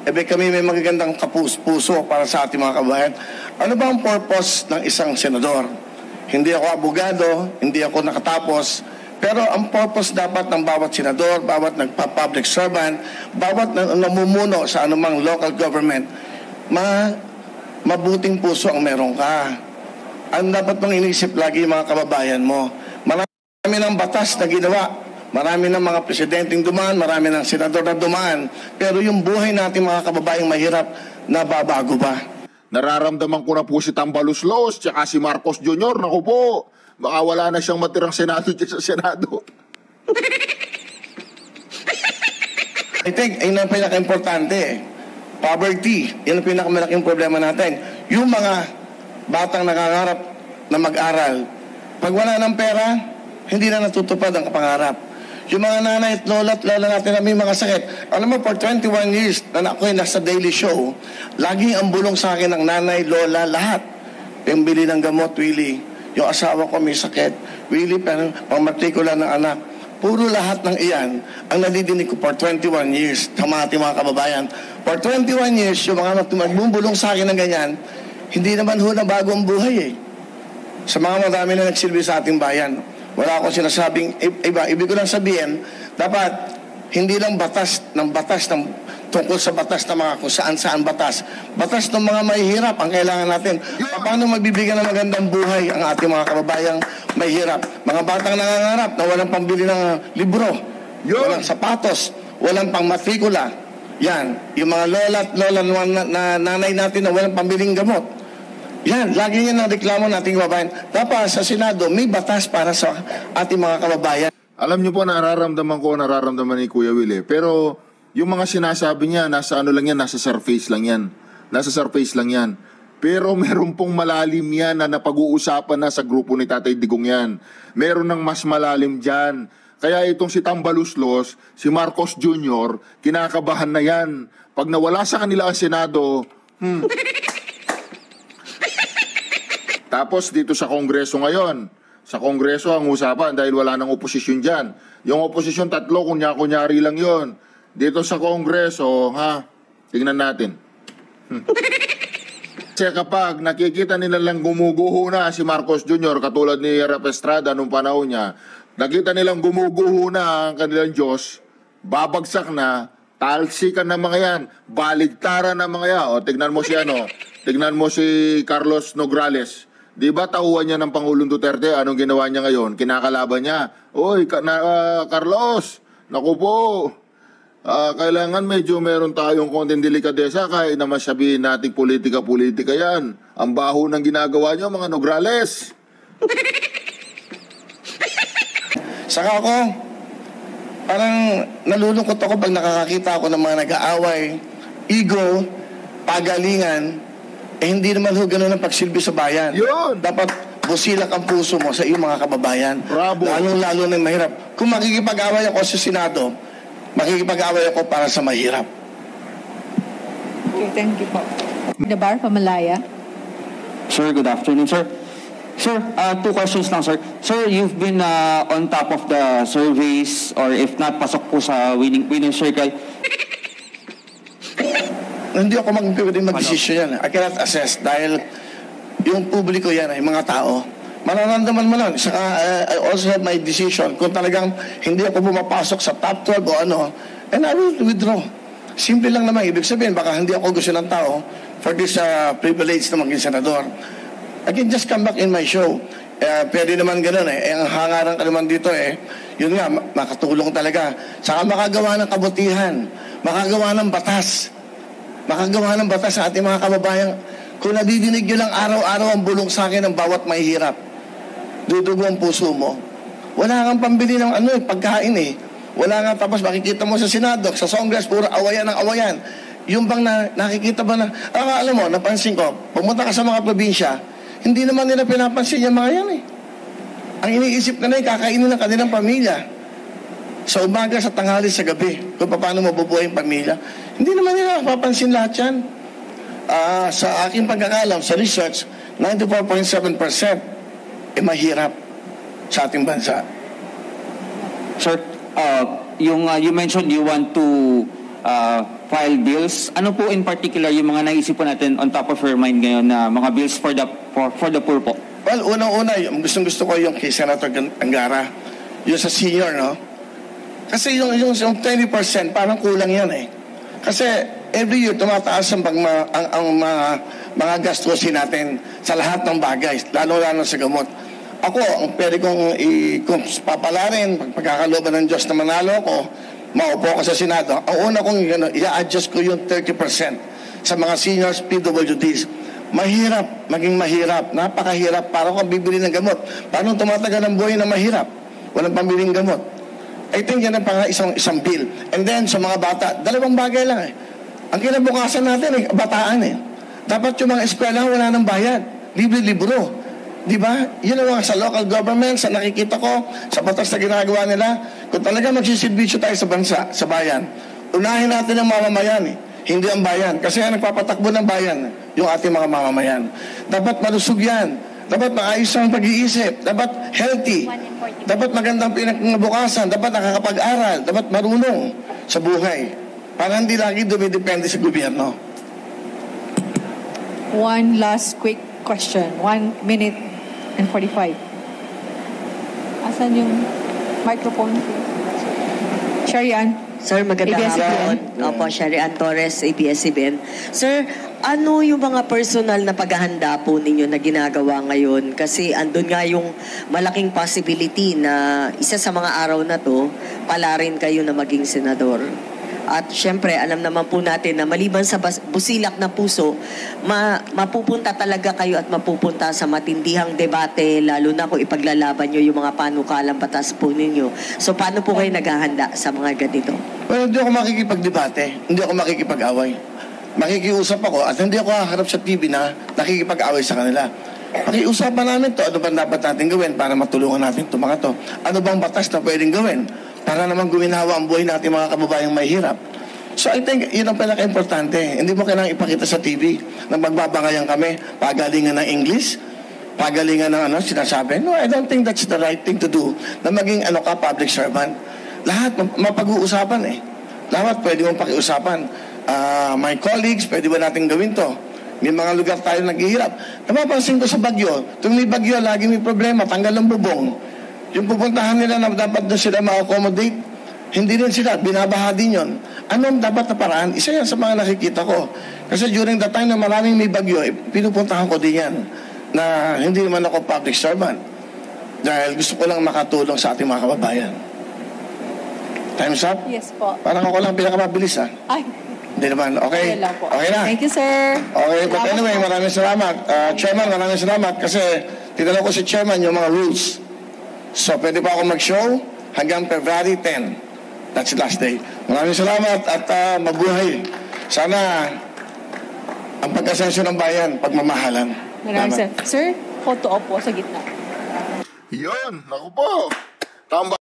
kami may magagandang puso para sa ating mga kababayan. Ano ba ang purpose ng isang senador? Hindi ako abogado, hindi ako nakatapos, pero ang purpose dapat ng bawat senador, bawat nagpa-public servant, bawat namumuno sa anumang local government, mabuting puso ang meron ka. Ang dapat mong inisip lagi mga kababayan mo. Marami ng batas na ginawa, marami ng mga presidenteng dumaan, marami ng senador na dumaan, pero yung buhay natin mga kababayang mahirap, nababago ba? Nararamdaman ko na po si Tambaluslos tsaka si Marcos Jr. Naku po, baka wala na siyang matirang senado dyan sa Senado. I think, yun ang pinaka-importante. Poverty, yun ang pinakamalaking problema natin. Yung mga batang nangangarap na mag-aral, pag wala ng pera, hindi na natutupad ang pangarap. Yung mga nanay at lola natin na may mga sakit. Alam mo, for 21 years na ako'y nasa Daily Show, laging ang bulong sa akin ng nanay, lola, lahat. Yung bili ng gamot, Willie. Yung asawa ko may sakit, Willie, pero pangmatrikula ng anak. Puro lahat ng iyan ang nadidinig ko for 21 years sa mga kababayan. For 21 years, yung mga magbubulong sa akin ng ganyan, hindi naman ho na bago ang buhay eh. Sa mga madami na nagsilbi sa ating bayan. Wala akong sinasabing iba. Ibig ko lang sabihin, dapat hindi lang batas tungkol sa batas na mga kung saan batas. Batas ng mga mahihirap ang kailangan natin. Paano magbibigyan ng magandang buhay ang ating mga kababayang mahihirap? Mga batang nangangarap na walang pambili ng libro, walang sapatos, walang pangmatrikula. Yan. Yung mga lola na nanay natin na walang pambiling gamot. Yan, lagi yan ang reklamo nating kababayan. Dapat sa Senado, may batas para sa ating mga kababayan. Alam niyo po, nararamdaman ni Kuya Willie. Pero yung mga sinasabi niya, nasa ano lang yan, nasa surface lang yan. Nasa surface lang yan. Pero meron pong malalim yan na napag-uusapan na sa grupo ni Tatay Digong yan. Meron ng mas malalim dyan. Kaya itong si Tambaluslos, si Marcos Jr., kinakabahan na yan. Pag nawala sa kanila ang Senado, Tapos dito sa Kongreso ngayon, sa Kongreso ang usapan dahil wala nang oposisyon dyan. Yung oposisyon tatlo, kunyari lang yon. Dito sa Kongreso, tingnan natin. Kasi kapag nakikita nila lang gumuguho na si Marcos Jr., katulad ni Rep. Estrada nung panahon niya, nakita nilang gumuguho na ang kanilang Diyos, babagsak na, talsikan ng mga yan, baligtaran ng mga yan. O, tignan mo si Carlos Nograles. Di ba tauhan niya ng Pangulong Duterte? Anong ginawa niya ngayon? Kinakalaban niya. Oy, Carlos, naku po, kailangan medyo meron tayong konting delikadesa kahit naman sabihin natin politika-politika yan. Ang baho ng ginagawa niyo, mga Nograles. Saka ako, parang nalulungkot ako pag nakakakita ako ng mga nag-aaway, ego, pagalingan. Hindi naman ho ganun ang pagsilbi sa bayan. Yun! Dapat busilak ang puso mo sa iyong mga kababayan. Bravo! Lalo na mahirap. Kung makikipag-away ako sa Senado, makikipag-away ako para sa mahirap. Okay, thank you po. The Bar, Pamalaya. Sir, good afternoon, sir. Sir, 2 questions lang, sir. Sir, you've been on top of the surveys, or if not, pasok po sa winning circle. Hindi ako pwedeng mag-desisyon yan. I cannot assess dahil yung publiko yan ay mga tao. Mararamdaman mo lang. Saka, I also have my decision. Kung talagang hindi ako pumapasok sa top 12 o ano, and I will withdraw. Simple lang naman. Ibig sabihin, baka hindi ako gusto ng tao for this privilege na maging senador. I can just come back in my show. Pwede naman ganun eh. Ang hangaran ka naman dito yun nga, makatulong talaga. Saka makagawa ng kabutihan. Makagawa ng batas. Makagawa ng batas sa ating mga kababayan. Kung nadidinig nyo lang araw-araw ang bulong sa akin ng bawat mahihirap, dudugo ang puso mo. Wala kang pambili ng pagkain eh. Wala nga, tapos makikita mo sa Senado, sa Congress, puro awayan ng awayan. Yung bang nakikita ba na, alam mo, napansin ko, pumunta ka sa mga probinsya, hindi naman nila pinapansin yung mga yan eh. Ang iniisip na kakainin ng kanilang pamilya. Sa umaga, sa tanghali, sa gabi, kung paano mabubuhay ang pamilya. Hindi naman nila papansin lahat yan. Sa aking pagkakalam, sa research, 94.7% mahirap sa ating bansa. Sir, you mentioned you want to file bills. Ano po in particular yung mga naisip po natin on top of your mind ngayon na mga bills for the poor po? Well, unang-una, yung gusto ko yung kay Senator Angara, yung sa senior, no? Kasi yung 20%, parang kulang yan eh. Kasi every year, tumataas ang mga gastusin natin sa lahat ng bagay, lalo-lalo sa gamot. Ako, ang pwede kong papalarin, pagkakalooban ng Diyos na manalo ko, maupo ko sa Senado, ang una kong i-adjust ko yung 30% sa mga seniors PWDs. Mahirap, maging mahirap, napakahirap, para kung bibili ng gamot. Paano tumatagal ang buhay na mahirap? Walang pambiling gamot. I think yan ang isang bill. And then, sa mga bata, dalawang bagay lang eh. Ang kinabukasan natin bataan eh. Dapat yung mga eskwela wala ng bayad. Libre-libro. Di ba? Yun ang sa local government, sa nakikita ko, sa batas na ginagawa nila. Kung talaga magsisilbisyo tayo sa bansa, sa bayan, unahin natin ang mamamayan eh. Hindi ang bayan. Kasi ang nagpapatakbo ng bayan, yung ating mga mamamayan. Dapat malusog yan. Dapat maayos ang pag-iisip. Dapat healthy. Dapat magandang pinagbukasan. Dapat nakakapag-aral. Dapat marunong sa buhay. Para hindi lagi dumidepende sa gobyerno. One last quick question. 1 minute and 45. Asan yung microphone? Sherry Ann. Sir, magandang hapon. Opo, Sherry Ann Torres, ABS-CBN. Sir, ano yung mga personal na paghahanda po ninyo na ginagawa ngayon? Kasi andun nga yung malaking possibility na isa sa mga araw na to, pala rin kayo na maging senador. At syempre, alam naman po natin na maliban sa busilak na puso, mapupunta talaga kayo at mapupunta sa matindihang debate, lalo na kung ipaglalaban nyo yung mga panukalang batas po ninyo. So, paano po kayo naghahanda sa mga ganito? Well, hindi ako makikipagdebate. Hindi ako makikipag-away. Makikiusap ako at hindi ako haharap sa TV na nakikipag-away sa kanila. Pakiusapan namin to, ano ba dapat natin gawin para matulungan natin ito mga to? Ano bang batas na pwedeng gawin? Para naman guminawa ang buhay natin mga kababayang may hirap. So I think yun ang pinaka-importante. Hindi mo kailangang ipakita sa TV na magbabangayan kami, pagalingan ng English, pagalingan ng sinasabi. No, I don't think that's the right thing to do na maging public servant. Lahat mapag-uusapan eh. Lahat pwede mong pakiusapan. My colleagues, pwede ba natin gawin to? May mga lugar tayo naghihirap. Napapansin ko sa bagyo, tuwing may bagyo, lagi may problema, tanggal ang bubong. Yung pupuntahan nila na dapat doon sila ma-accommodate, hindi rin sila, binabaha din yun. Anong dapat na paraan? Isa yan sa mga nakikita ko. Kasi during the time na maraming may bagyo, pinupuntahan ko din yan na hindi naman ako public servant. Dahil gusto ko lang makatulong sa ating mga kababayan. Time's up? Yes po. Parang ako lang pinakamabilis Ay, Hindi naman. Okay? okay lang po. Okay na? Thank you, sir. Okay, but anyway, maraming salamat. Chairman, maraming salamat kasi tinanong ko si Chairman yung mga rules. So, pwede pa ako mag-show hanggang February 10. That's the last day. Maraming salamat at mabuhay. Sana ang pag-asensyo ng bayan, pagmamahalan. Maraming sir. Sir, photo op po sa gitna. Yun, naku po. Tama.